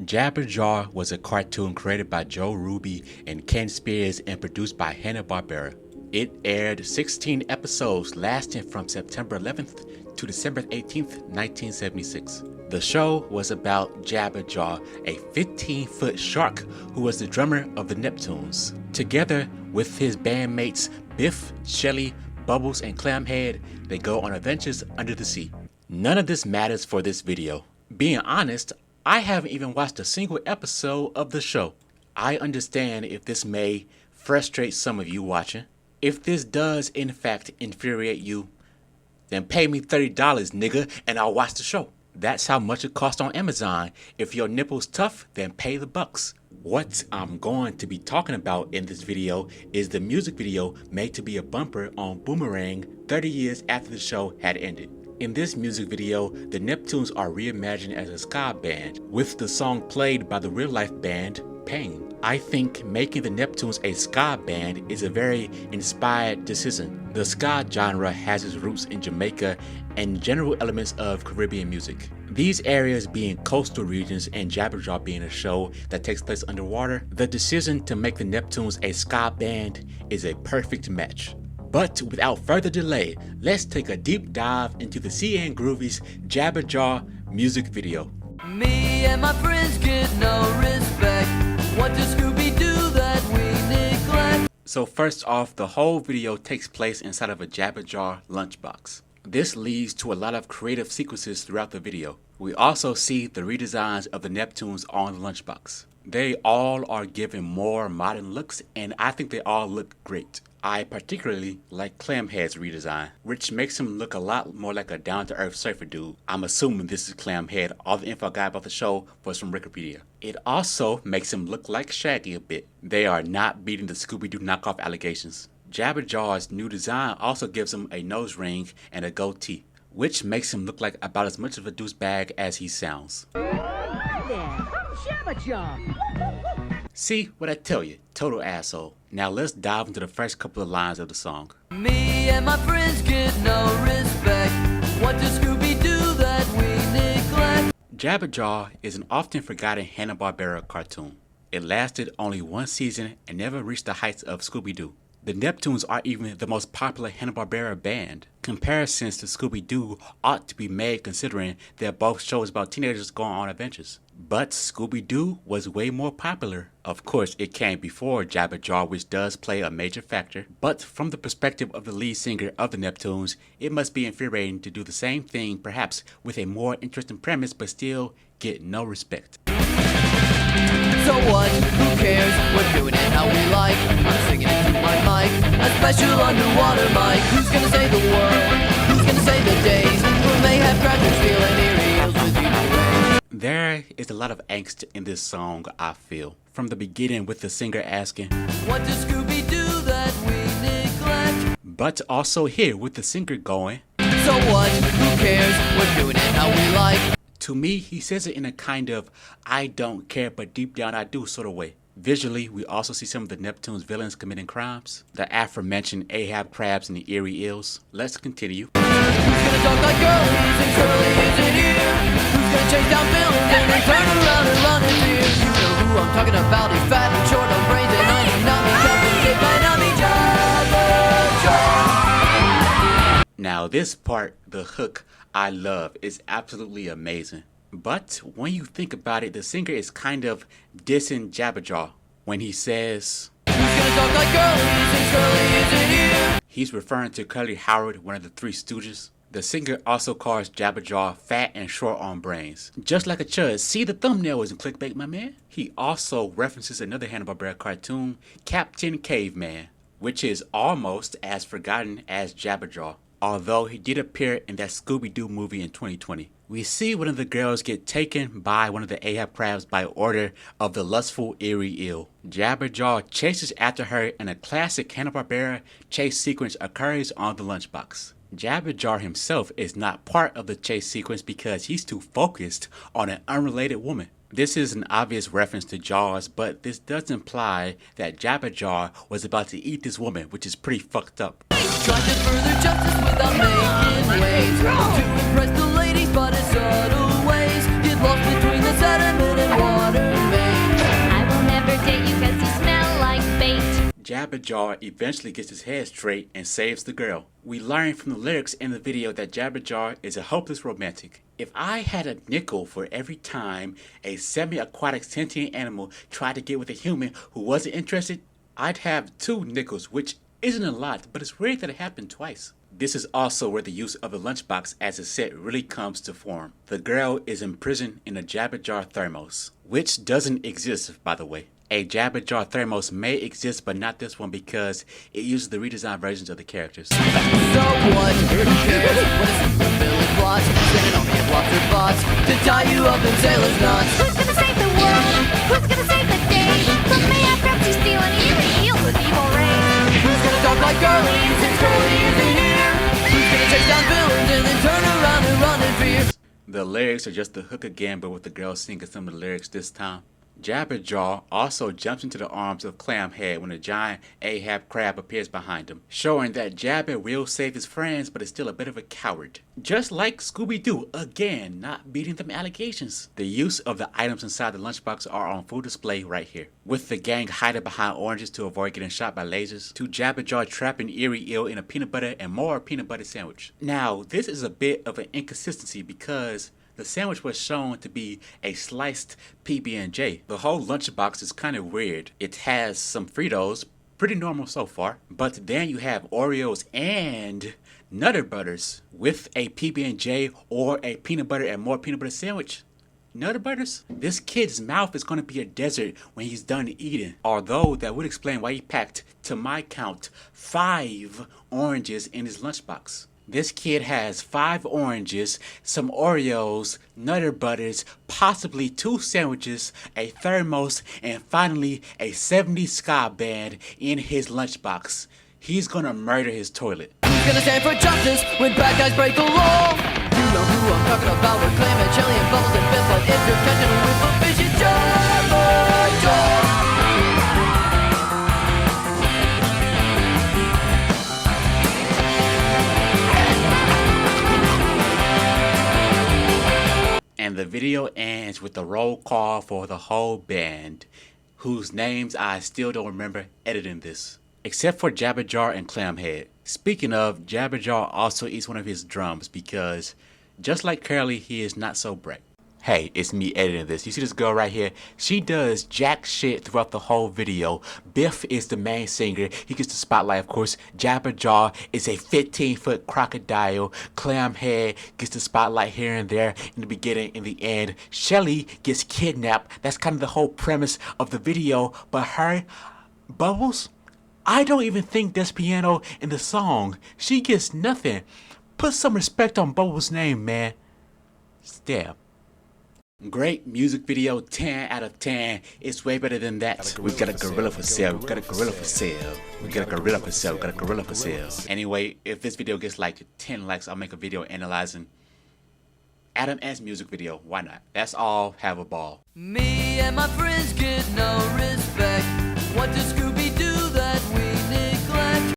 Jabberjaw was a cartoon created by Joe Ruby and Ken Spears and produced by Hanna-Barbera. It aired 16 episodes lasting from September 11th to December 18th, 1976. The show was about Jabberjaw, a 15-foot shark who was the drummer of the Neptunes. Together with his bandmates Biff, Shelly, Bubbles, and Clamhead, they go on adventures under the sea. None of this matters for this video. Being honest, I haven't even watched a single episode of the show. I understand if this may frustrate some of you watching. If this does in fact infuriate you, then pay me $30 nigga and I'll watch the show. That's how much it costs on Amazon. If your nipple's tough, then pay the bucks. What I'm going to be talking about in this video is the music video made to be a bumper on Boomerang 30 years after the show had ended. In this music video, the Neptunes are reimagined as a ska band, with the song played by the real-life band Pain. I think making the Neptunes a ska band is a very inspired decision. The ska genre has its roots in Jamaica and general elements of Caribbean music. These areas being coastal regions and Jabberjaw being a show that takes place underwater, the decision to make the Neptunes a ska band is a perfect match. But without further delay, let's take a deep dive into the CN Groovies Jabberjaw music video. Me and my friends get no respect. What does Scooby do that we neglect? So first off, the whole video takes place inside of a Jabberjaw lunchbox. This leads to a lot of creative sequences throughout the video. We also see the redesigns of the Neptunes on the lunchbox. They all are given more modern looks and I think they all look great. I particularly like Clamhead's redesign, which makes him look a lot more like a down-to-earth surfer dude. I'm assuming this is Clamhead. All the info I got about the show was from Wikipedia. It also makes him look like Shaggy a bit. They are not beating the Scooby-Doo knockoff allegations. Jabberjaw's new design also gives him a nose ring and a goatee, which makes him look like about as much of a douchebag as he sounds. Hi there, I'm Jabberjaw. See what I tell you, total asshole. Now let's dive into the first couple of lines of the song. Me and my friends get no respect. What does Scooby do that we neglect? Jabberjaw is an often forgotten Hanna-Barbera cartoon. It lasted only one season and never reached the heights of Scooby-Doo. The Neptunes are even the most popular Hanna-Barbera band. Comparisons to Scooby-Doo ought to be made considering they're both shows about teenagers going on adventures. But Scooby-Doo was way more popular. Of course, it came before Jabberjaw, which does play a major factor. But from the perspective of the lead singer of the Neptunes, it must be infuriating to do the same thing, perhaps with a more interesting premise, but still get no respect. So what? Who cares? We're doing it how we like. I'm singing it through my mic. A special underwater mic. Who's gonna say the word? Who's gonna say the days? When they have crackers feeling eerie heels with you. There is a lot of angst in this song, I feel. From the beginning with the singer asking, What does Scooby do that we neglect? but also here with the singer going, So what? Who cares? We're doing it how we like. To me, he says it in a kind of I don't care but deep down I do sort of way. Visually, we also see some of the Neptunes villains committing crimes. The aforementioned Ahab crabs and the eerie eels. Let's continue. Who's gonna talk like girlies and curly isn't here? Who's gonna chase down villains and then turn around and run in fear? You know who I'm talking about. He's fat and short on brains and Jabberjaw. Now this part, the hook, I love. It's absolutely amazing. But when you think about it, the singer is kind of dissing Jabberjaw when he says, Who's gonna talk like girlies and curly isn't here? He's referring to Curly Howard, one of the Three Stooges. The singer also calls Jabberjaw fat and short on brains. Just like a chud. See, the thumbnail isn't clickbait, my man. He also references another Hanna-Barbera cartoon, Captain Caveman, which is almost as forgotten as Jabberjaw, although he did appear in that Scooby-Doo movie in 2020. We see one of the girls get taken by one of the Ahab crabs by order of the lustful eerie eel. Jabberjaw chases after her and a classic Hanna-Barbera chase sequence occurs on the lunchbox. Jabberjaw himself is not part of the chase sequence because he's too focused on an unrelated woman. This is an obvious reference to Jaws, but this does imply that Jabberjaw was about to eat this woman, which is pretty fucked up. Trying to further justice without making waves. To impress the ladies, but in subtle ways. Get lost between the sediment and water. Jabberjaw eventually gets his head straight and saves the girl. We learn from the lyrics in the video that Jabberjaw is a hopeless romantic. If I had a nickel for every time a semi-aquatic sentient animal tried to get with a human who wasn't interested, I'd have 2 nickels, which isn't a lot, but it's weird that it happened twice. This is also where the use of the lunchbox as a set really comes to form. The girl is imprisoned in a Jabberjaw thermos, which doesn't exist, by the way. A Jabberjaw thermos may exist, but not this one because it uses the redesigned versions of the characters. So what? Who cares? What a simple villain plot. Spinning on me and lobster bots to tie you up in sailor's knots. Who's gonna save the world? Who's gonna save the day? From me after to stealing eerie eels with evil rays. Who's gonna talk like Curly since Curly isn't here? Who's gonna chase down villains and then turn around and run in fear? The lyrics are just the hook again, but with the girl singing some of the lyrics this time. Jabberjaw also jumps into the arms of Clamhead when a giant Ahab crab appears behind him, showing that Jabber will save his friends but is still a bit of a coward. Just like Scooby-Doo, again, not beating them allegations. The use of the items inside the lunchbox are on full display right here, with the gang hiding behind oranges to avoid getting shot by lasers, to Jabberjaw trapping Eerie Eel in a peanut butter and more peanut butter sandwich. Now, this is a bit of an inconsistency because the sandwich was shown to be a sliced PB&J. The whole lunchbox is kind of weird. It has some Fritos, pretty normal so far, but then you have Oreos and Nutter Butters with a PB&J or a peanut butter and more peanut butter sandwich. Nutter Butters? This kid's mouth is going to be a desert when he's done eating. Although that would explain why he packed, to my count, 5 oranges in his lunchbox. This kid has 5 oranges, some Oreos, Nutter Butters, possibly 2 sandwiches, a thermos, and finally a 70s ska band in his lunchbox. He's gonna murder his toilet. Who's gonna stand for justice when bad guys break the law? You know who I'm talking about. We're claiming jelly and bubbles and bits, but if you're catching them with a fish, it's Jabberjaw. And the video ends with the roll call for the whole band, whose names I still don't remember editing this. Except for Jabberjaw and Clamhead. Speaking of, Jabberjaw also eats one of his drums because, just like Curly, he is not so bright. Hey, it's me editing this. You see this girl right here? She does jack shit throughout the whole video. Biff is the main singer. He gets the spotlight, of course. Jabberjaw is a 15-foot crocodile. Clamhead gets the spotlight here and there in the beginning and the end. Shelly gets kidnapped. That's kind of the whole premise of the video. But her, Bubbles, I don't even think there's piano in the song. She gets nothing. Put some respect on Bubbles' name, man. Stab. Great music video, 10 out of 10. It's way better than that. We got a gorilla for sale. We got a gorilla for sale. We got a gorilla for sale. We got a gorilla for sale. Anyway, if this video gets like 10 likes, I'll make a video analyzing Adam Ant's music video. Why not? That's all. Have a ball. Me and my friends get no respect. What does Scooby